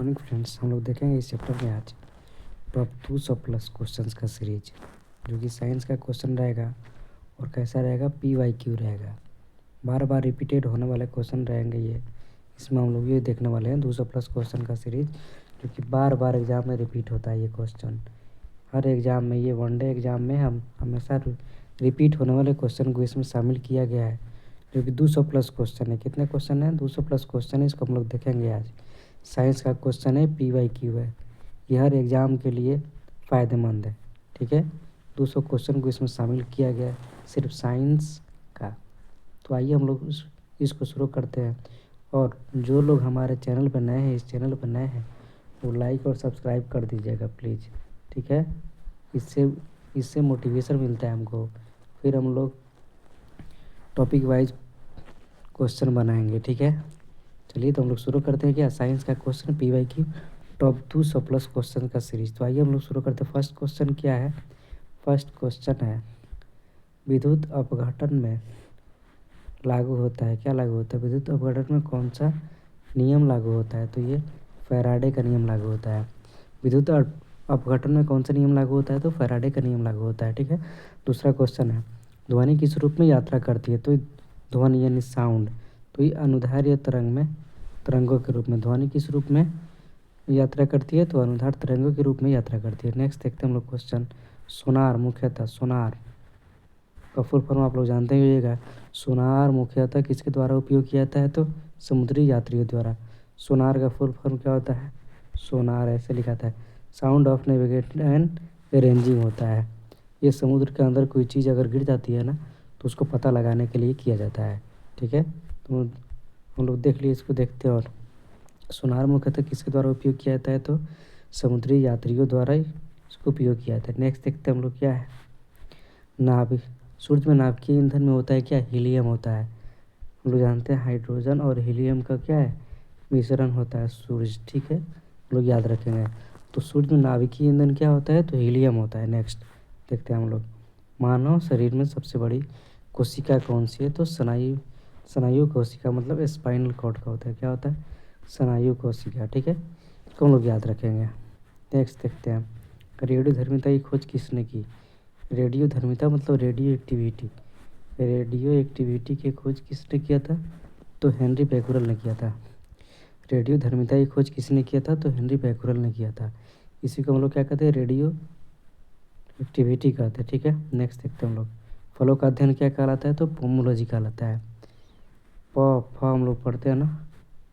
Morning friends, हम लोग देखेंगे इस चैप्टर में आज टॉप 200+ क्वेश्चंस का सीरीज, जो कि साइंस का क्वेश्चन रहेगा और कैसा रहेगा, PYQ रहेगा। बार बार रिपीटेड होने वाले क्वेश्चन रहेंगे ये। इसमें हम लोग ये देखने वाले हैं 200+ क्वेश्चन का सीरीज, जो कि बार बार एग्ज़ाम में रिपीट होता है। ये क्वेश्चन हर एग्ज़ाम में, ये वनडे एग्ज़ाम में हम हमेशा रिपीट होने वाले क्वेश्चन को इसमें शामिल किया गया है, जो कि 200+ क्वेश्चन है। कितने क्वेश्चन हैं? 200+ क्वेश्चन है। इसको हम लोग देखेंगे आज। साइंस का क्वेश्चन है, PYQ है। ये हर एग्ज़ाम के लिए फ़ायदेमंद है। ठीक है, 200 क्वेश्चन को इसमें शामिल किया गया है, सिर्फ साइंस का। तो आइए हम लोग इसको शुरू करते हैं। और जो लोग हमारे चैनल पर नए हैं, इस चैनल पर नए हैं, वो लाइक और सब्सक्राइब कर दीजिएगा प्लीज़। ठीक है, इससे इससे मोटिवेशन मिलता है हमको। फिर हम लोग टॉपिक वाइज क्वेश्चन बनाएंगे। ठीक है, चलिए तो हम लोग शुरू करते हैं। क्या साइंस का क्वेश्चन PYQ टॉप 200+ क्वेश्चन का सीरीज। तो आइए हम लोग शुरू करते हैं। फर्स्ट क्वेश्चन क्या है? फर्स्ट क्वेश्चन है, विद्युत अपघटन में लागू होता है, क्या लागू होता है? विद्युत अपघटन में कौन सा नियम लागू होता है? तो ये फैराडे का नियम लागू होता है। विद्युत अपघटन में कौन सा नियम लागू होता है? तो फैराडे का नियम लागू होता है। ठीक है, दूसरा क्वेश्चन है, ध्वनि किस रूप में यात्रा करती है? तो ध्वनि यानी साउंड, तो ये अनुदैर्ध्य तरंगों के रूप में। ध्वनि किस रूप में यात्रा करती है? तो अनुदैर्ध्य तरंगों के रूप में यात्रा करती है। नेक्स्ट देखते हैं हम लोग क्वेश्चन, सोनार मुख्यतः, सोनार का फुल फॉर्म आप लोग जानते ही होइएगा। सोनार मुख्यतः किसके द्वारा उपयोग किया जाता है? तो समुद्री यात्रियों द्वारा। सोनार का फुल फॉर्म क्या होता है? सोनार ऐसे लिखा था, sound of navigation and ranging होता है। ये समुद्र के अंदर कोई चीज़ अगर गिर जाती है ना, तो उसको पता लगाने के लिए किया जाता है। ठीक है, तो हम लोग देख लिए, इसको देखते हैं। और सोनार मुख्यतः किसके द्वारा उपयोग किया जाता है? तो समुद्री यात्रियों द्वारा इसको उपयोग किया जाता है। नेक्स्ट देखते हैं हम लोग, क्या है? नाभिक, सूर्य में नाभिकीय ईंधन में होता है क्या? हीलियम होता है। हम लोग जानते हैं हाइड्रोजन और हीलियम का क्या है? मिश्रण होता है सूर्य। ठीक है, हम लोग याद रखेंगे। तो सूर्य में नाभिकीय ईंधन क्या होता है? तो हीलियम होता है। नेक्स्ट देखते हैं हम लोग, मानव शरीर में सबसे बड़ी कोशिका कौन सी है? तो स्नायु कोशिका, मतलब स्पाइनल कॉर्ड का होता है। क्या होता है? स्नायु कोशिका। ठीक है, इसको हम लोग याद रखेंगे। नेक्स्ट देखते हैं, रेडियो धर्मिता की खोज किसने की? रेडियो धर्मिता मतलब रेडियो एक्टिविटी। रेडियो एक्टिविटी की खोज किसने किया था? तो हेनरी बैक्यूरेल ने किया था। रेडियो धर्मिता की खोज किसने किया था? तो हेनरी बैक्यूरेल ने किया था। इसी को हम लोग क्या कहते हैं? रेडियो एक्टिविटी कहते हैं। ठीक है, नेक्स्ट देखते हैं हम लोग, फलों का अध्ययन क्या कहलाता है? तो पोमोलॉजी कहलाता है। फ हम लोग पढ़ते हैं ना,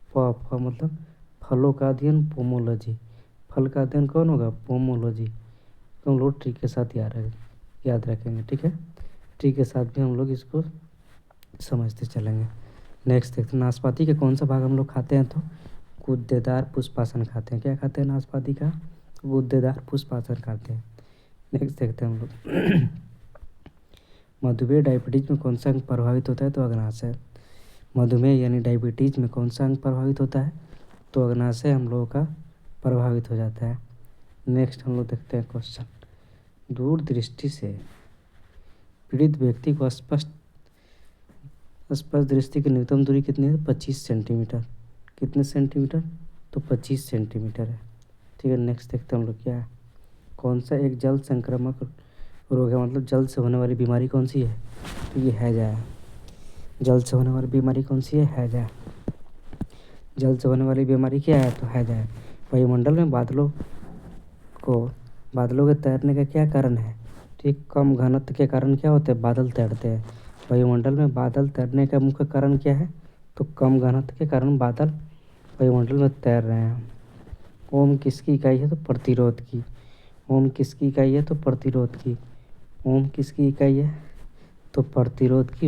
फ मतलब फलों का अध्ययन, पोमोलॉजी। फल का अध्ययन कौन होगा? पोमोलॉजी। तो हम लोग ट्री के साथ याद रखेंगे। ठीक है, ट्री के साथ भी हम लोग इसको समझते चलेंगे। नेक्स्ट देखते हैं, नाशपाती के कौन सा भाग हम लोग खाते हैं? तो गूदेदार पुष्पासन खाते हैं। क्या खाते हैं? नाशपाती का गूदेदार पुष्पासन खाते हैं। नेक्स्ट देखते हैं हम लोग, मधुमेह डायबिटीज में कौन सा अंग प्रभावित होता है? तो अग्नाशय। मधुमेह यानी डायबिटीज में कौन सा अंग प्रभावित होता है? तो अग्नाशय हम लोगों का प्रभावित हो जाता है। नेक्स्ट हम लोग देखते हैं क्वेश्चन, दूरदृष्टि से पीड़ित व्यक्ति को स्पष्ट दृष्टि की न्यूनतम दूरी कितनी है? 25 सेंटीमीटर। कितने सेंटीमीटर? तो 25 सेंटीमीटर है। ठीक है, नेक्स्ट देखते हैं हम लोग, क्या है? कौन सा एक जल संक्रामक रोग है? मतलब जल से होने वाली बीमारी कौन सी है? तो ये हैजा है। जल से होने वाली बीमारी कौन सी है? हैजा। जल से होने वाली बीमारी क्या है? तो हैजा है। वायुमंडल में बादलों के तैरने का क्या कारण है? ठीक, कम घनत्व के कारण क्या होते हैं? बादल तैरते हैं। वायुमंडल में बादल तैरने का मुख्य कारण क्या है? तो कम घनत्व के कारण बादल वायुमंडल में तैर रहे हैं। ओम किसकी इकाई है? तो प्रतिरोध की। ओम किसकी इकाई है? तो प्रतिरोध की। ओम किसकी इकाई है? तो प्रतिरोध की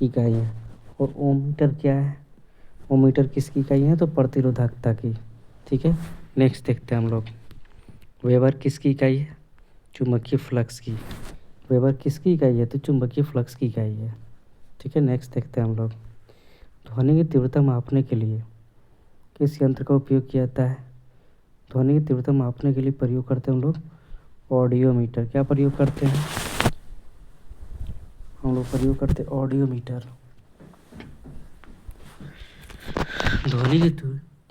इकाई है। और ओम मीटर क्या है? ओम मीटर किसकी इकाई है? तो प्रतिरोधकता की। ठीक है, नेक्स्ट देखते हैं हम लोग, वेबर किसकी इकाई है? चुंबकीय फ्लक्स की। वेबर किसकी इकाई है? तो चुंबकीय फ्लक्स की इकाई है। ठीक है, नेक्स्ट देखते हैं हम लोग, ध्वनि की तीव्रता मापने के लिए किस यंत्र का उपयोग किया जाता है? ध्वनि की तीव्रता मापने के लिए प्रयोग करते हैं हम लोग ऑडियोमीटर। क्या प्रयोग करते हैं? हम लोग प्रयोग करते हैं ऑडियोमीटर। ध्वनि की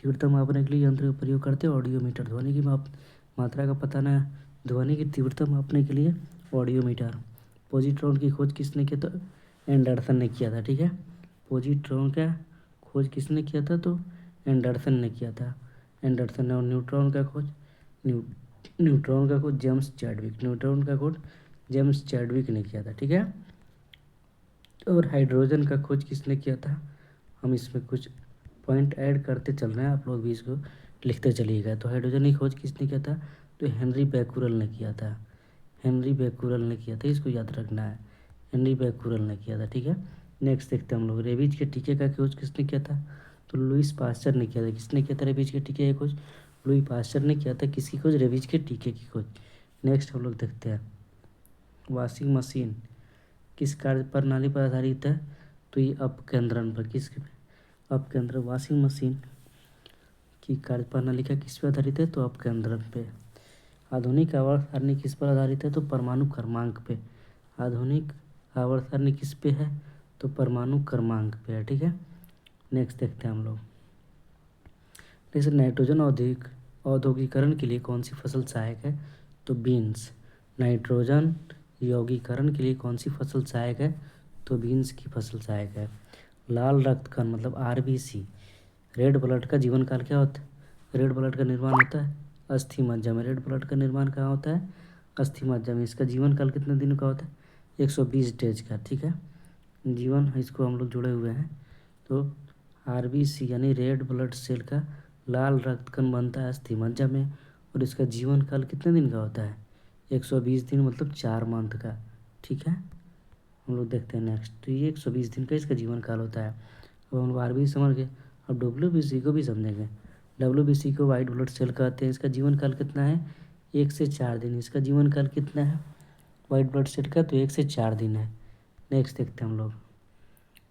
तीव्रता मापने के लिए यंत्र का प्रयोग करते हैं ऑडियोमीटर। ध्वनि की मात्रा का पता न ध्वनि की तीव्रता मापने के लिए ऑडियोमीटर। पॉजिट्रॉन की खोज किसने किया? तो एंडरसन ने किया था, ठीक है। पॉजिट्रॉन का खोज किसने किया था? तो एंडरसन ने किया था, एंडरसन ने। और न्यूट्रॉन का खोज न्यूट्रॉन का खोज जेम्स चैडविक, न्यूट्रॉन का खोज जेम्स चैडविक ने किया था, ठीक है। और हाइड्रोजन का खोज किसने किया था? हम इसमें कुछ पॉइंट ऐड करते चल रहे हैं, आप लोग भी इसको लिखते चलिएगा। तो हाइड्रोजन की खोज किसने किया था? तो हेनरी बैकुरल ने किया था, हेनरी बैकुरल ने किया था, इसको याद रखना है, हेनरी बैकुरल ने किया था, ठीक है। नेक्स्ट देखते हैं हम लोग, रेबीज के टीके का खोज किसने किया था? तो लुईस पास्चर ने किया था। किसने किया था रेबीज के टीके की खोज? लुई पास्चर ने किया था। किसकी खोज? रेबीज के टीके की खोज। नेक्स्ट हम लोग देखते हैं, वॉशिंग मशीन किस कार्य प्रणाली पर आधारित है? तो ये अपकेंद्रण पर। किसके पे? अपकेंद्र। वॉशिंग मशीन की कार्य प्रणाली का किस पे आधारित है? तो अपकेंद्रण पे। आधुनिक आवर्त सारणी किस पर आधारित है? तो परमाणु क्रमांक पे। आधुनिक आवर्त सारणी किस पे है? तो परमाणु क्रमांक पे है, ठीक है। नेक्स्ट देखते हैं हम लोग, जैसे नाइट्रोजन औद्योगिकरण के लिए कौन सी फसल सहायक है? तो बीन्स। नाइट्रोजन यौगीकरण के लिए कौन सी फसल सहायक है? तो बीन्स की फसल सहायक है। लाल रक्त कण मतलब आरबीसी, रेड ब्लड का जीवन काल क्या होता है? रेड ब्लड का निर्माण होता है अस्थि मज्जा में। रेड ब्लड का निर्माण कहाँ होता है? अस्थि मज्जा में। इसका जीवन काल कितने दिनों का होता है? 120 डेज का, ठीक है। जीवन इसको हम लोग जुड़े हुए हैं। तो आरबीसी यानी रेड ब्लड सेल का लाल रक्त कण बनता है अस्थि मज्जा में, और इसका जीवन काल कितने दिन का होता है? 120 दिन मतलब 4 मंथ का, ठीक है। हम लोग देखते हैं नेक्स्ट, तो ये 120 दिन का इसका जीवन काल होता है। अब हम लोग आरबीसी समझ गए, अब डब्ल्यूबीसी को भी समझेंगे। डब्ल्यूबीसी को वाइट ब्लड सेल कहते हैं। इसका जीवन काल कितना है? 1 से 4 दिन। इसका जीवन काल कितना है वाइट ब्लड सेल का? तो 1 से 4 दिन है। नेक्स्ट देखते हैं हम लोग,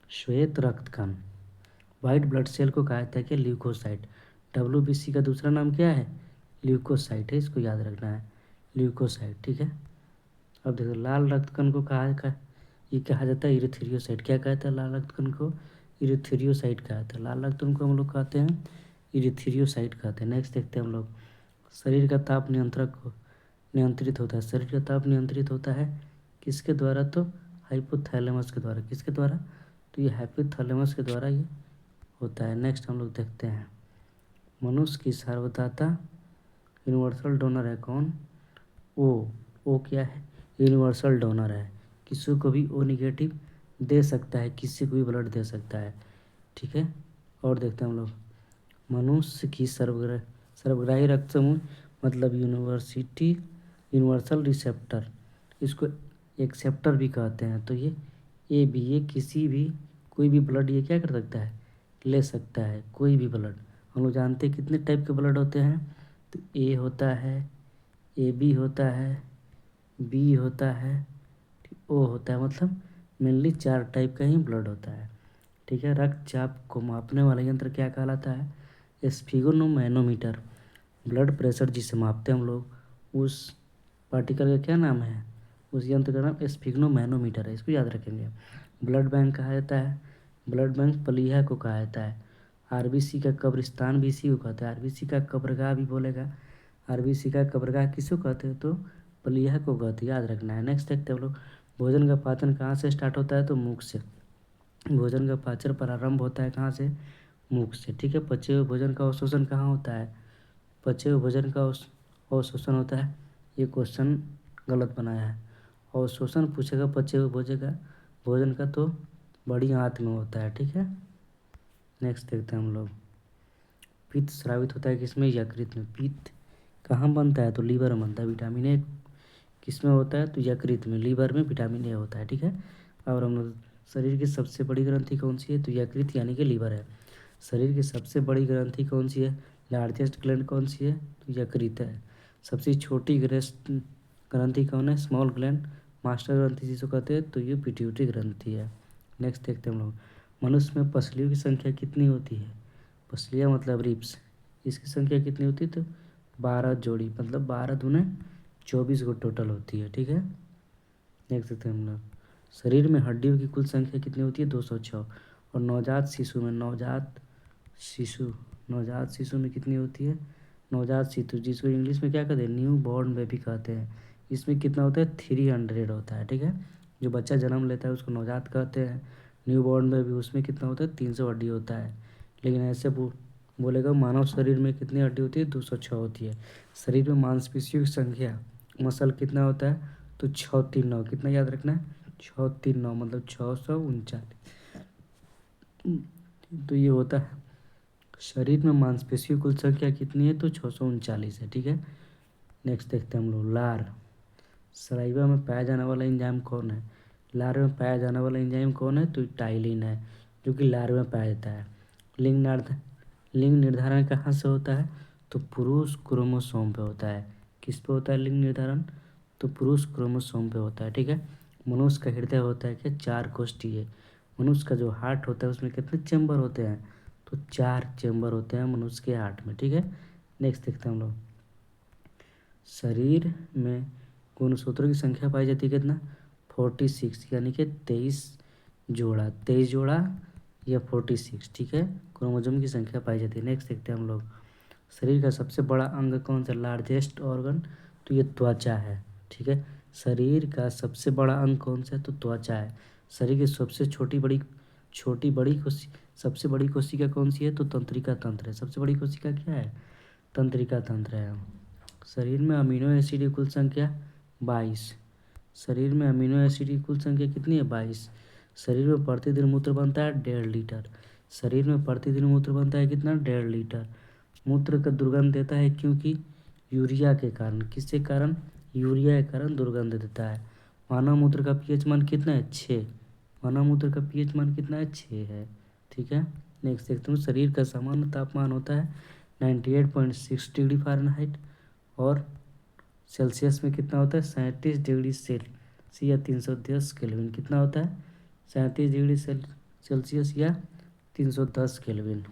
श्वेत रक्त कण वाइट ब्लड सेल को कहा जाता है कि ल्यूकोसाइट। डब्ल्यूबीसी का दूसरा नाम क्या है? ल्यूकोसाइट है, इसको याद रखना है, ल्यूकोसाइट, ठीक है। अब देखो लाल रक्त कण को ये कहा जाता है इरिथ्रियोसाइट। क्या कहता है लाल रक्त कण को? इरिथ्रियोसाइट कहा जाता है। लाल रक्त कण को हम लोग कहते हैं इरिथ्रियोसाइट कहते हैं। नेक्स्ट देखते हैं हम लोग, शरीर का ताप नियंत्रित होता है। शरीर का ताप नियंत्रित होता है किसके द्वारा? तो हाइपोथैलेमस के द्वारा। किसके द्वारा? तो ये हाइपोथैलेमस के द्वारा ये होता है। नेक्स्ट हम लोग देखते हैं, मनुष्य की सर्वदाता यूनिवर्सल डोनर है कौन? ओ क्या है? यूनिवर्सल डोनर है। किसी को भी ओ निगेटिव दे सकता है, किसी को भी ब्लड दे सकता है, ठीक है। और देखते हैं हम लोग, मनुष्य की सर्वग्राही रक्त समूह मतलब यूनिवर्सल रिसेप्टर, इसको एक्सेप्टर भी कहते हैं। तो ये किसी भी कोई भी ब्लड ये क्या कर सकता है? ले सकता है, कोई भी ब्लड। हम लोग जानते हैं कितने टाइप के ब्लड होते हैं? तो ए होता है, ए बी होता है, बी होता है, ओ होता है, मतलब मेनली 4 टाइप का ही ब्लड होता है, ठीक है। रक्तचाप को मापने वाला यंत्र क्या कहलाता है? स्फिगोनोमैनोमीटर। ब्लड प्रेशर जिसे मापते हैं हम लोग, उस पार्टिकल का क्या नाम है? उस यंत्र का नाम स्फिगोनोमैनोमीटर है, इसको याद रखेंगे। ब्लड बैंक कहा जाता है, ब्लड बैंक प्लीहा को कहा जाता है। आरबीसी का कब्रिस्तान भी इसी को कहते हैं। आरबीसी का कब्रगाह भी बोलेगा। आरबीसी का कब्रगाह किसको कहते हैं? तो प्लीहा को कहते हैं, याद रखना है। नेक्स्ट देखते हैं हम लोग, भोजन का पाचन कहाँ से स्टार्ट होता है? तो मुख से। भोजन का पाचन प्रारंभ होता है कहाँ से? मुख से, ठीक है। पचे हुए भोजन का अवशोषण कहाँ होता है? पचे हुए भोजन का अवशोषण होता है, ये क्वेश्चन गलत बनाया है। अवशोषण पूछेगा पचे हुए भोजन का तो बड़ी आंत में होता है, ठीक है। नेक्स्ट देखते हैं हम लोग, पित्त स्रावित होता है किसमें? यकृत में। पित्त कहाँ बनता है? तो लीवर में बनता है। विटामिन ए किसमें होता है? तो यकृत में, लीवर में विटामिन ए होता है, ठीक है। और हम लोग, शरीर की सबसे बड़ी ग्रंथि कौन सी है? तो यकृत यानी कि लीवर है। शरीर की सबसे बड़ी ग्रंथि कौन सी है? लार्जेस्ट ग्लैंड कौन सी है? तो यकृत है। सबसे छोटी ग्रंथि कौन है? स्मॉल ग्लैंड, मास्टर ग्रंथि जिसको कहते हैं, तो ये पिट्यूटरी ग्रंथि है। नेक्स्ट देखते हैं हम लोग, मनुष्य में पसलियों की संख्या कितनी होती है? पसलियाँ मतलब रिब्स, इसकी संख्या कितनी होती है? तो 12 जोड़ी, मतलब 12 दूने 24 को टोटल होती है, ठीक है। देख सकते हैं हम लोग, शरीर में हड्डियों की कुल संख्या कितनी होती है? 206। और नवजात शिशु नवजात शिशु में कितनी होती है? नवजात शिशु जिसको इंग्लिश में क्या कहते हैं, न्यू बॉर्न बेबी कहते हैं, इसमें कितना होता है? 300 होता है। ठीक है, जो बच्चा जन्म लेता है उसको नवजात कहते हैं। न्यू बॉर्न बेबी उसमें कितना होता है? 300 हड्डी होता है। लेकिन ऐसे बोलेगा मानव शरीर में कितनी हड्डी होती है? 206 होती है। शरीर में मांसपेशियों की संख्या, मसल कितना होता है? तो 639, कितना याद रखना है? 639 मतलब 639। तो ये होता है शरीर में मांसपेशियों कुल संख्या कितनी है? तो 639 है। ठीक है, नेक्स्ट देखते हैं हम लोग लार। सलाइवा में पाया जाने वाला एंजाइम कौन है? लार में पाया जाने वाला एंजाइम कौन है? तो टाइलिन है, जो कि लार में पाया जाता है। लिंग निर्धारण कहाँ से होता है? तो पुरुष क्रोमोसोम पे होता है। किस पे होता है लिंग निर्धारण? तो पुरुष क्रोमोसोम पे होता है। ठीक है, मनुष्य का हृदय होता है क्या? 4 कोष्ठीय। मनुष्य का जो हार्ट होता है उसमें कितने चैम्बर होते हैं? तो 4 चैम्बर होते हैं मनुष्य के हार्ट में। ठीक है, नेक्स्ट देखते हैं हम लोग। शरीर में गुणसूत्रों की संख्या पाई जाती है कितना? 46, यानी कि 23 जोड़ा या 46। ठीक है, क्रोमोसोम की संख्या पाई जाती है। नेक्स्ट देखते हैं हम लोग। शरीर का सबसे बड़ा अंग कौन सा? लार्जेस्ट ऑर्गन, तो ये त्वचा है। ठीक है, शरीर का सबसे बड़ा अंग कौन सा है? तो त्वचा है। शरीर की सबसे छोटी बड़ी सबसे बड़ी कोशिका कौन सी है? तो तंत्रिका तंत्र है। सबसे बड़ी कोशिका क्या है? तंत्रिका तंत्र है। शरीर में अमीनो एसिड की कुल संख्या 22। शरीर में अमीनो एसिड की कुल संख्या कितनी है? 22। शरीर में प्रतिदिन मूत्र बनता है 1.5 लीटर। शरीर में प्रतिदिन मूत्र बनता है कितना? 1.5 लीटर। मूत्र का दुर्गंध देता है क्योंकि यूरिया के कारण। किसके कारण? यूरिया के कारण दुर्गंध देता है। मानव मूत्र का पीएच मान कितना है? 6। मानव मूत्र का पीएच मान कितना है? 6 है। ठीक है, नेक्स्ट देखते हूँ। शरीर का सामान्य तापमान होता है 98.6 डिग्री फ़ारेनहाइट, और सेल्सियस में कितना होता है? 37 डिग्री या 310 केल्विन। कितना होता है? 37 डिग्री सेल्सियस या 310 केल्विन।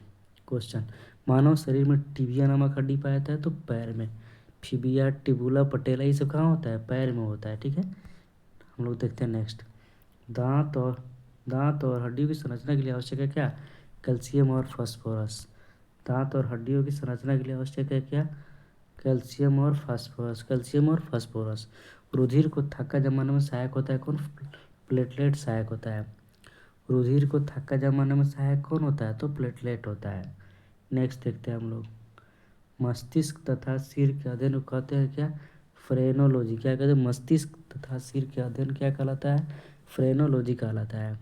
क्वेश्चन, मानव शरीर में टिबिया नामक हड्डी पाया जाता है तो पैर में। फिबिया, टिबुला, पटेला, ये सब कहाँ होता है? पैर में होता है। ठीक है, हम लोग देखते हैं नेक्स्ट। दांत और हड्डियों की संरचना के लिए आवश्यक है क्या? कैल्शियम और फास्फोरस। दांत और हड्डियों की संरचना के लिए आवश्यक है क्या? कैल्शियम और फास्फोरस। कैल्शियम और फास्फोरस। रुधिर को थक्का जमाने में सहायक होता है कौन? प्लेटलेट सहायक होता है। रुधिर को थक्का जमाने में सहायक कौन होता है? तो प्लेटलेट होता है। नेक्स्ट देखते हैं हम लोग। मस्तिष्क तथा सिर के अध्ययन को कहते हैं क्या? फ्रेनोलॉजी। क्या कहते हैं? मस्तिष्क तथा सिर के अध्ययन क्या कहलाता है? फ्रेनोलॉजी कहलाता है।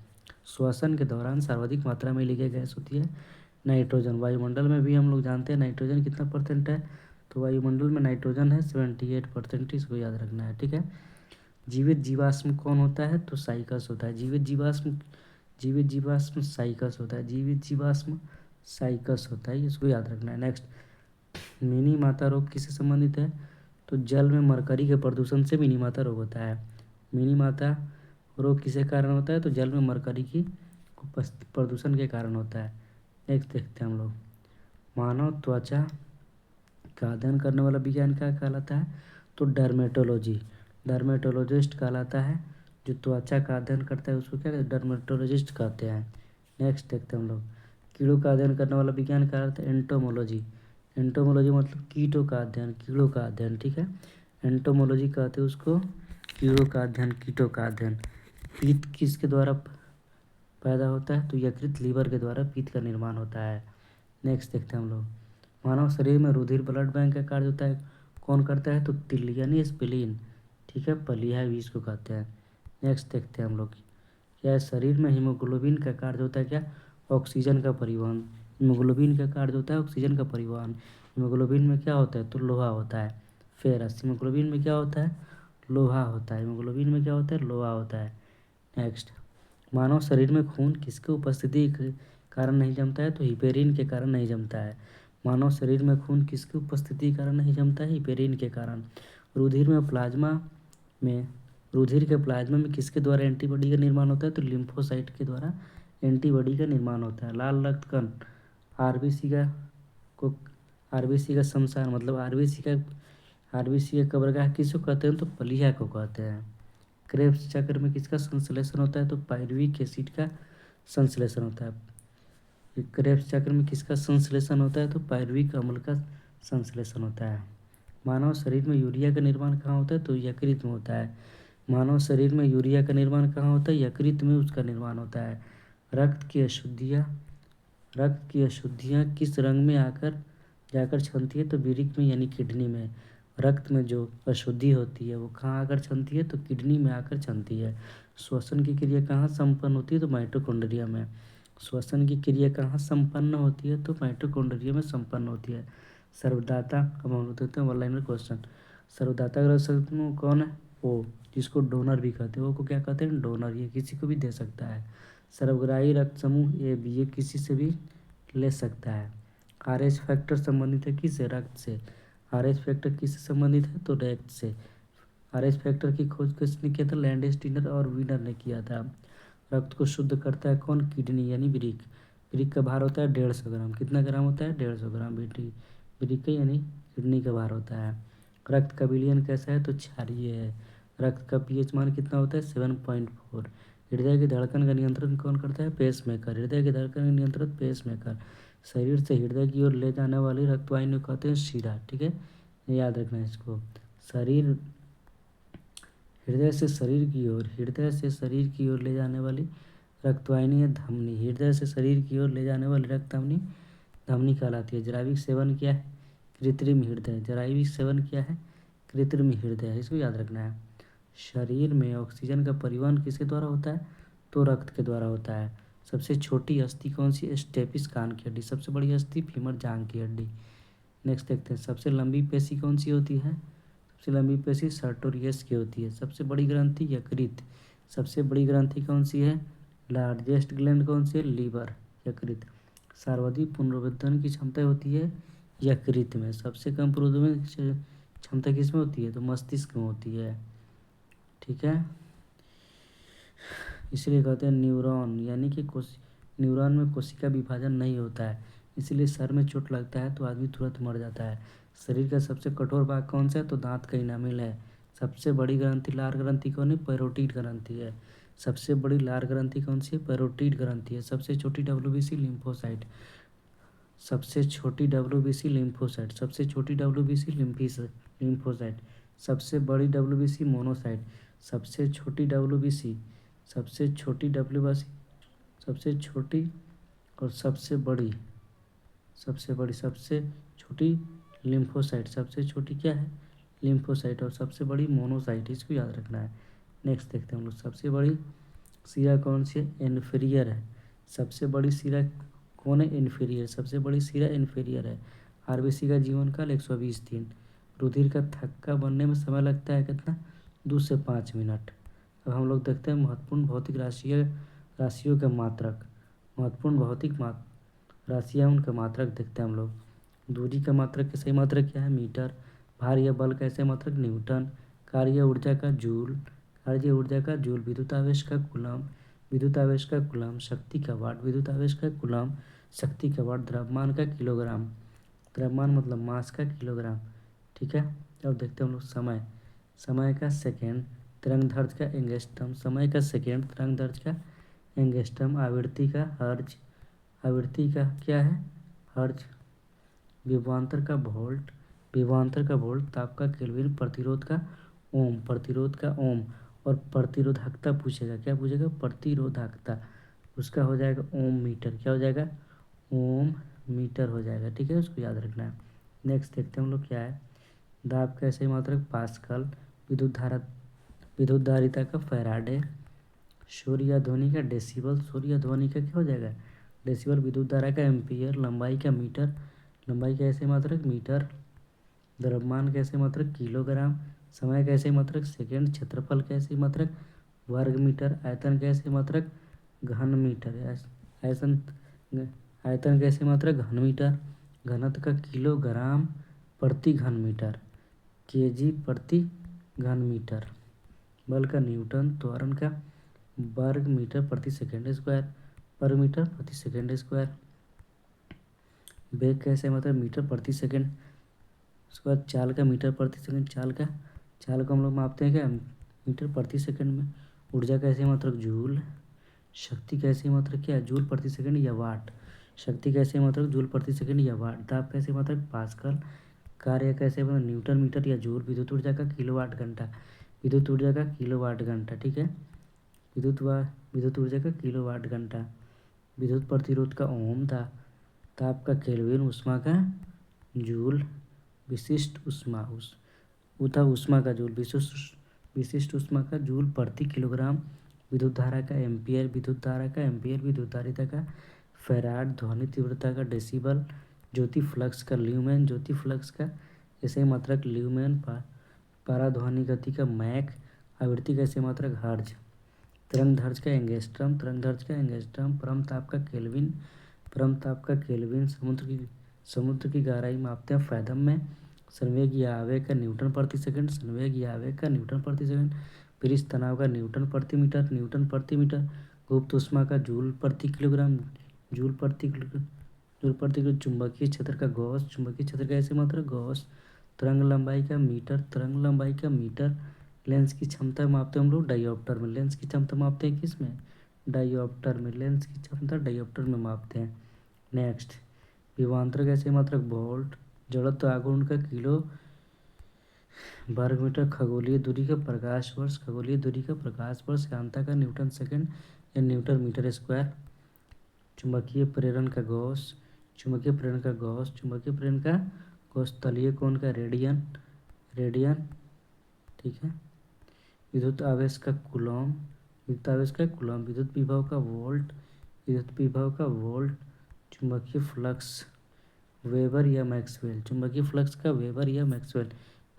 श्वसन के दौरान सर्वाधिक मात्रा में ली गई गैस होती है नाइट्रोजन। वायुमंडल में भी हम लोग जानते हैं नाइट्रोजन कितना % है? तो वायुमंडल में नाइट्रोजन है 78%। इसको याद रखना है। ठीक है, जीवित जीवाश्म कौन होता है? तो साइकस होता है। जीवित जीवाश्म साइकस होता है। जीवित जीवाश्म साइकस होता है, इसको याद रखना है। नेक्स्ट, मिनी माता रोग किससे संबंधित है? तो जल में मरकरी के प्रदूषण से मिनी माता रोग होता है। मिनी माता रोग किसके कारण होता है? तो जल में मरकरी की प्रदूषण के कारण होता है। नेक्स्ट देखते हैं हम लोग। मानव त्वचा का अध्ययन करने वाला विज्ञान क्या कहलाता है? तो डर्मेटोलॉजी। डर्मेटोलॉजिस्ट कहलाता है। जो त्वचा का अध्ययन करता है उसको क्या कहते हैं? डर्मेटोलॉजिस्ट कहते हैं। नेक्स्ट देखते हैं हम लोग। कीड़ों का अध्ययन करने वाला विज्ञान कहलाता है एंटोमोलॉजी। एंटोमोलॉजी मतलब कीटों का अध्ययन, कीड़ों का अध्ययन। ठीक है, एंटोमोलॉजी कहते हैं उसको, कीड़ों का अध्ययन, कीटों का अध्ययन। पित्त किसके द्वारा पैदा होता है? तो यकृत लीवर के द्वारा पित्त का निर्माण होता है। नेक्स्ट देखते हैं हम लोग। मानव शरीर में रुधिर ब्लड बैंक का कार्य होता है कौन करता है? तो तिल यानी स्प्लीन। ठीक है, पलिया भी इसको कहते हैं। नेक्स्ट देखते हैं हम लोग। क्या शरीर में हीमोग्लोबिन का कार्य होता है क्या? ऑक्सीजन का परिवहन। हीमोग्लोबिन का कार्य होता है ऑक्सीजन का परिवहन। हीमोग्लोबिन में क्या होता है? तो लोहा होता है। फेरस। हीमोग्लोबिन में क्या होता है? लोहा होता है। हीमोग्लोबिन में क्या होता है? लोहा होता है। नेक्स्ट, मानव शरीर में खून किसके उपस्थिति के कारण नहीं जमता है? तो हिपेरिन के कारण नहीं जमता है। मानव शरीर में खून किसकी उपस्थिति के कारण नहीं जमता है? हिपेरिन के कारण। रुधिर में प्लाज्मा में रुधिर के प्लाज्मा में किसके द्वारा एंटीबॉडी का निर्माण होता है? तो लिम्फोसाइट के द्वारा एंटीबॉडी का निर्माण होता है। लाल रक्त कण आरबीसी का को आरबीसी का शमशान मतलब आरबीसी का कब्रगाह किसको कहते हैं? तो पलिया को कहते हैं। क्रेब्स चक्र में किसका संश्लेषण होता है? तो पायरुविक एसिड का संश्लेषण होता है। क्रेब्स चक्र में किसका संश्लेषण होता है? तो पायरुविक अम्ल का संश्लेषण होता है। मानव शरीर में यूरिया का निर्माण कहाँ होता है? तो यकृत में होता है। मानव शरीर में यूरिया का निर्माण कहाँ होता है? यकृत में उसका निर्माण होता है। रक्त की अशुद्धियाँ किस रंग में आकर जाकर छनती है? तो वृक्क में यानी किडनी में। रक्त में जो अशुद्धि होती है वो कहाँ आकर छनती है? तो किडनी में आकर छनती है। श्वसन की क्रिया कहाँ संपन्न होती है? तो माइटोकॉन्ड्रिया में। श्वसन की क्रिया कहाँ संपन्न होती है? तो माइटोकॉन्ड्रिया में संपन्न होती है। सर्वदाता, अब हम देखते हैं वन लाइनर क्वेश्चन। सर्वदाता रक्त समूह कौन है? ओ, जिसको डोनर भी कहते हैं, वो को क्या कहते हैं? डोनर। ये किसी को भी दे सकता है। सर्वग्राही रक्त समूह ए बी, ये किसी से भी ले सकता है। आर एच फैक्टर संबंधित है किससे? रक्त से। आर एच फैक्टर किससे संबंधित है? तो रक्त से। आर एच फैक्टर की खोज किसने किया था? लैंडस्टीनर और वीनर ने किया था। रक्त को शुद्ध करता है कौन? किडनी यानी वृक्क। वृक्क का भार होता है 150 ग्राम। कितना ग्राम होता है? 150 ग्राम। वृक्क यानी किडनी का भार होता है। रक्त का विलयन कैसा है? तो क्षारीय है। रक्त का पीएच मान कितना होता है? 7.4। हृदय की धड़कन का नियंत्रण कौन करता है? पेसमेकर। हृदय की धड़कन का नियंत्रण पेसमेकर। शरीर से हृदय की ओर ले जाने वाली रक्तवाहिनी को कहते हैं शिरा। ठीक है, याद रखना है इसको। शरीर हृदय से शरीर की ओर ले जाने वाली रक्तवाहिनी है धमनी। हृदय से शरीर की ओर ले जाने वाली रक्तवाहिनी धमनी कहलाती है। जैविक सेवन क्या है? कृत्रिम हृदय। जैविक सेवन क्या है? कृत्रिम हृदय। इसको याद रखना है। शरीर में ऑक्सीजन का परिवहन किसके द्वारा होता है? तो रक्त के द्वारा होता है। सबसे छोटी अस्थि कौन सी? स्टेपिस कान की हड्डी। सबसे बड़ी अस्थि फीमर जांघ की हड्डी। नेक्स्ट देखते हैं, सबसे लंबी पेशी कौन सी होती है? सबसे लंबी पेशी सर्टोरियस की होती है। सबसे बड़ी ग्रंथि यकृत। सबसे बड़ी ग्रंथि कौन सी है? लार्जेस्ट ग्लैंड कौन सी है? लीवर, यकृत। सर्वाधिक पुनरुत्पादन की क्षमता होती है यकृत में। सबसे कम पुनरुत्पादन की क्षमता किस में होती है? तो मस्तिष्क में होती है। ठीक है, इसलिए कहते हैं न्यूरॉन, यानी कि न्यूरॉन में कोशिका विभाजन नहीं होता है। इसलिए सर में चोट लगता है तो आदमी तुरंत मर जाता है। शरीर का सबसे कठोर भाग कौन सा है? तो दांत का इनामिल है। सबसे बड़ी ग्रंथि लार ग्रंथि कौन है? पैरोटीड ग्रंथि है। सबसे बड़ी लार ग्रंथि कौन सी है? पैरोटीड ग्रंथि है। सबसे छोटी डब्ल्यूबीसी लिम्फोसाइट। सबसे छोटी डब्ल्यूबीसी लिम्फोसाइट। सबसे छोटी डब्ल्यूबीसी लिम्फोसाइट। सबसे बड़ी डब्ल्यूबीसी मोनोसाइट। सबसे छोटी डब्ल्यूबीसी, सबसे छोटी डब्ल्यूबीसी, सबसे छोटी और सबसे छोटी लिम्फोसाइट। सबसे छोटी क्या है? लिम्फोसाइट। और सबसे बड़ी मोनोसाइट। इसको याद रखना है। नेक्स्ट देखते हैं हम लोग, सबसे बड़ी सिरा कौन सी है? इन्फीरियर है। सबसे बड़ी सिरा कौन है? इन्फीरियर। सबसे बड़ी सिरा इन्फीरियर है। आरबीसी का जीवन काल 120 दिन। रुधिर का थक्का बनने में समय लगता है कितना? 2 से 5 मिनट। अब हम लोग देखते हैं महत्वपूर्ण भौतिक राशियों का मात्रक। महत्वपूर्ण भौतिक राशियाँ, उनका मात्रक देखते हैं हम लोग। दूरी का मात्रक का सही मात्रक क्या है? मीटर। भार या बल का ऐसे मात्रक? न्यूटन। कार्य ऊर्जा का जूल। विद्युत आवेश का कूलम। शक्ति का वाट। विद्युत आवेश का कूलम, शक्ति का वाट। द्रव्यमान का किलोग्राम। द्रव्यमान मतलब मास का किलोग्राम। ठीक है, अब देखते हैं हम लोग समय का सेकेंड, तरंगदैर्घ्य का एंगस्ट्रम। समय का सेकेंड, तरंगदैर्घ्य का एंगस्ट्रम। आवृत्ति का हर्ज। आवृत्ति का क्या है? हर्ज। विभवांतर का वोल्ट। ताप का केल्विन। प्रतिरोध का ओम। और प्रतिरोधकता पूछेगा, क्या पूछेगा? प्रतिरोधकता। उसका हो जाएगा ओम मीटर। क्या हो जाएगा? ओम मीटर हो जाएगा। ठीक है, उसको याद रखना है। नेक्स्ट देखते हैं हम लोग क्या है। दाब का ऐसे मात्रक पास्कल। विद्युत धारिता का फैराडे। शोर या ध्वनि का डेसिबल। शोर या ध्वनि का क्या हो जाएगा? डेसिबल। विद्युत धारा का एम्पियर। लंबाई का मीटर। लंबाई का ऐसे मात्रक मीटर। द्रव्यमान कैसे मात्रक? किलोग्राम। समय कैसे मात्रक? सेकेंड। क्षेत्रफल कैसे मात्रक? वर्ग मीटर। आयतन कैसे मात्रक? घन मीटर। आयतन कैसे मात्रक? घन मीटर। घनत्व का किलोग्राम प्रति घन मीटर। केजी प्रति घन मीटर। बल का न्यूटन। त्वरण का वर्ग मीटर प्रति सेकेंड स्क्वायर। वर्ग मीटर प्रति सेकेंड स्क्वायर। वेग कैसे मतलब? मीटर प्रति सेकेंड। उसके बाद चाल का मीटर प्रति सेकंड। चाल को हम लोग मापते हैं क्या? मीटर प्रति सेकंड में। ऊर्जा कैसे मात्रक? जूल। शक्ति कैसे मात्रक क्या है? जूल प्रति सेकंड या वाट। शक्ति कैसे मात्रक जूल प्रति सेकंड या वाट। दाब कैसे मात्रक पास्कल। कार्य कैसे मतलब न्यूटन मीटर या जूल। विद्युत ऊर्जा का किलोवाट घंटा। विद्युत ऊर्जा का किलोवाट घंटा, ठीक है। विद्युत ऊर्जा का किलोवाट घंटा। विद्युत प्रतिरोध का ओम। ताप का केल्विन। ऊष्मा का जूल। विशिष्ट ऊष्मा ऊष्मा का जूल। विशिष्ट ऊष्मा का जूल प्रति किलोग्राम। विद्युत धारा का एम्पियर। विद्युत धारिता का फैराड। ध्वनि तीव्रता का डेसिबल। ज्योति फ्लक्स का ल्यूमेन। ऐसे मात्रक ल्यूमेन। पाराध्वनि गति का मैक। आवृत्ति का ऐसे मात्रक हर्ज। तरंग दैर्घ्य का एंगस्ट्रम। परम ताप का केल्विन। समुद्र की गहराई मापते हैं फैथम में। संवेग या आवेग का न्यूटन प्रति सेकंड। पृष्ठ तनाव का न्यूटन प्रति मीटर। गुप्त ऊष्मा का जूल प्रति किलोग्राम। चुंबकीय क्षेत्र का गॉस। ऐसे मात्रक गॉस। तरंग लंबाई का मीटर। लेंस की क्षमता मापते हैं हम लोग डायोप्टर में। लेंस की क्षमता मापते हैं किस में, डायोप्टर में। लेंस की क्षमता डायोप्टर में मापते हैं। नेक्स्ट, विभवांतर कैसे मात्रक वोल्ट। जड़त्व आघूर्ण का किलो वर्ग मीटर। खगोलीय दूरी का प्रकाश वर्ष। यांता का न्यूटन सेकंड या न्यूटन मीटर स्क्वायर। चुंबकीय प्रेरण का गॉस। तलीय कोण का रेडियन, ठीक है। विद्युत आवेश का कूलॉम। विद्युत विभव का वोल्ट। चुंबकीय फ्लक्स वेबर या मैक्सवेल।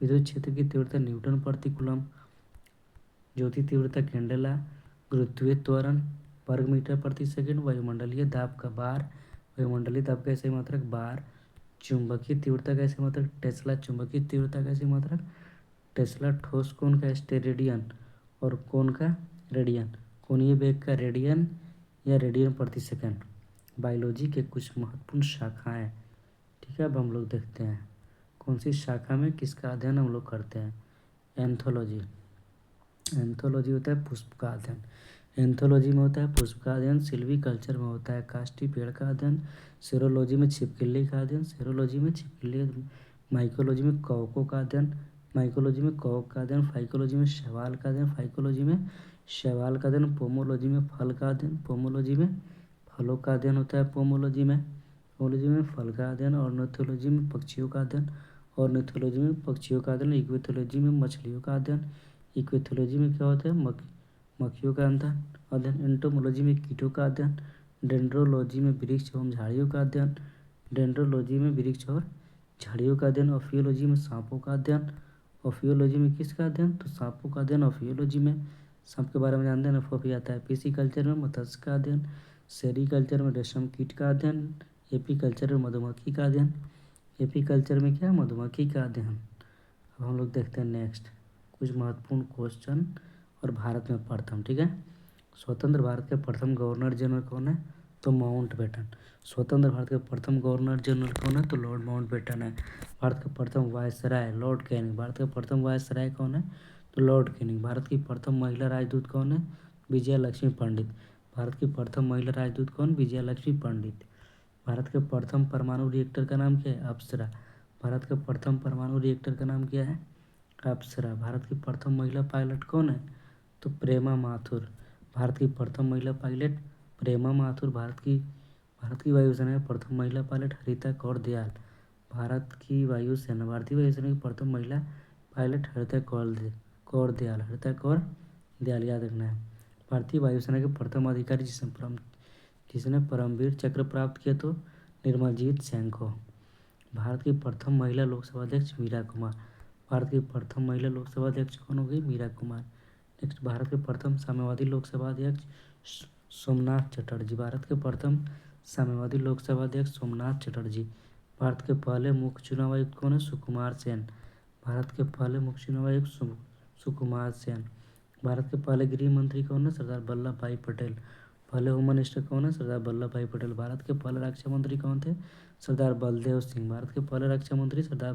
विद्युत क्षेत्र की तीव्रता न्यूटन प्रति कूलम। ज्योति तीव्रता कैंडेला। गुरुत्वीय त्वरण वर्ग मीटर प्रति सेकंड। वायुमंडलीय दाब का ऐसे मात्रक बार। चुंबकीय तीव्रता का ऐसे मात्रक टेस्ला। ठोस कोण का स्टेरेडियन और कोण का रेडियन। कोणीय वेग का रेडियन या रेडियन प्रति सेकंड। बायोलॉजी के कुछ महत्वपूर्ण शाखाएं, ठीक है। अब हम लोग देखते हैं कौन सी शाखा में किसका अध्ययन हम लोग करते हैं। एंथोलॉजी होता है पुष्प का अध्ययन। सिल्वी कल्चर में होता है काष्ठी पेड़ का अध्ययन। सेरोलॉजी में छिपकली का अध्ययन। माइकोलॉजी में कवकों का अध्ययन। फाइकोलॉजी में शैवाल का अध्ययन। पोमोलॉजी में फल का अध्ययन। फलों का अध्ययन होता है पोमोलॉजी में फल का अध्ययन। ऑर्निथोलॉजी में पक्षियों का अध्ययन। इक्वेथोलॉजी में मछलियों का अध्ययन। इक्वेथोलॉजी में क्या होता है, मक्खियों का अध्ययन। एंटोमोलॉजी में कीटों का अध्ययन। डेंड्रोलॉजी में वृक्ष एवं झाड़ियों का अध्ययन। ऑफियोलॉजी में सांपों का अध्ययन। किसका अध्ययन, तो सांपों का अध्ययन ऑफियोलॉजी में। सांप के बारे में जानते हैं, फोफी आता है। पिसिकल्चर में मत्स्य का अध्ययन। सेरीकल्चर में रेशम कीट का अध्ययन। एपीकल्चर में मधुमक्खी का अध्ययन। मधुमक्खी का अध्ययन। अब हम लोग देखते हैं नेक्स्ट कुछ महत्वपूर्ण क्वेश्चन और भारत में प्रथम, ठीक है। स्वतंत्र भारत के प्रथम गवर्नर जनरल कौन है, तो माउंटबेटन। स्वतंत्र भारत के प्रथम गवर्नर जनरल कौन है, तो लॉर्ड माउंटबेटन है। भारत का प्रथम वायसराय लॉर्ड कैनिंग। भारत का प्रथम वायसराय कौन है, तो लॉर्ड कैनिंग। भारत की प्रथम महिला राजदूत कौन है, विजया लक्ष्मी पंडित। भारत की प्रथम महिला राजदूत कौन, विजया लक्ष्मी पंडित। भारत के प्रथम परमाणु रिएक्टर का नाम क्या है, अप्सरा। भारत का प्रथम परमाणु रिएक्टर का नाम क्या है, अप्सरा। भारत की प्रथम महिला पायलट कौन है, तो प्रेमा माथुर। भारत की प्रथम महिला पायलट प्रेमा माथुर। भारत की वायुसेना में प्रथम महिला पायलट हरिता कौर दयाल। भारतीय वायुसेना की प्रथम महिला पायलट हरिता कौर दयाल याद रखना है। भारतीय वायुसेना के प्रथम अधिकारी जिसने परमवीर चक्र प्राप्त किया, तो निर्मलजीत सैनिक। भारत की प्रथम महिला लोकसभा अध्यक्ष मीरा कुमार। भारत की प्रथम महिला लोकसभा अध्यक्ष कौन हो गई, मीरा कुमार। नेक्स्ट, भारत के प्रथम साम्यवादी लोकसभा अध्यक्ष सोमनाथ चटर्जी। भारत के प्रथम साम्यवादी लोकसभा अध्यक्ष सोमनाथ चटर्जी। भारत के पहले मुख्य चुनाव आयुक्त कौन है, सुकुमार सेन। भारत के पहले मुख्य चुनाव आयुक्त सुकुमार सेन। भारत के पहले गृह मंत्री कौन है, सरदार वल्लभ भाई पटेल। पहले होम मिनिस्टर कौन है, सरदार वल्लभ भाई पटेल। भारत के पहले रक्षा मंत्री कौन थे, सरदार बलदेव सिंह। भारत के पहले रक्षा मंत्री सरदार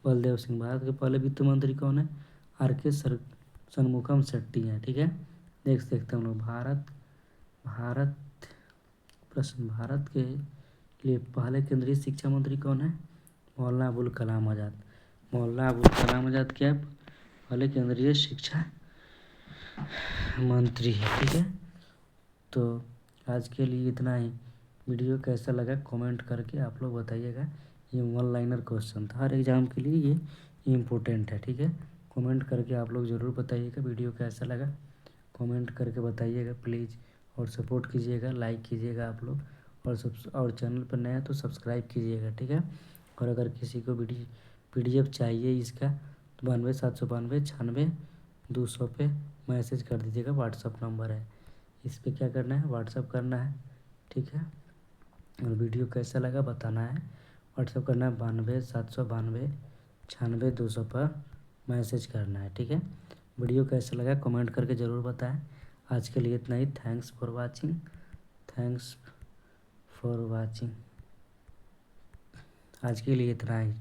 बलदेव सिंह। भारत के पहले वित्त मंत्री कौन है, आर.के. शनमुखम शेट्टी हैं, ठीक है। देखते हैं हम लोग भारत प्रश्न, भारत के लिए पहले केंद्रीय शिक्षा मंत्री कौन है? मौलाना अबुल कलाम आज़ाद। मौलाना अबुल कलाम आज़ाद क्या पहले केंद्रीय शिक्षा मंत्री है। ठीक है, तो आज के लिए इतना ही। वीडियो कैसा लगा कमेंट करके आप लोग बताइएगा। ये वन लाइनर क्वेश्चन था, हर एग्ज़ाम के लिए ये इम्पोर्टेंट है। ठीक है, कमेंट करके आप लोग ज़रूर बताइएगा वीडियो कैसा लगा, कमेंट करके बताइएगा प्लीज़। और सपोर्ट कीजिएगा, लाइक कीजिएगा आप लोग, और चैनल पर नया तो सब्सक्राइब कीजिएगा। ठीक है, और अगर किसी को PDF चाहिए इसका तो 92 792 96 200 पे मैसेज कर दीजिएगा, व्हाट्सअप नंबर है इस पर। क्या करना है, व्हाट्सअप करना है। ठीक है, और वीडियो कैसा लगा बताना है, व्हाट्सअप करना है 92 792 96 200 पर मैसेज करना है। ठीक है, वीडियो कैसा लगा कमेंट करके ज़रूर बताएं। आज के लिए इतना ही। Thanks for watching, thanks for watching. आज के लिए इतना ही।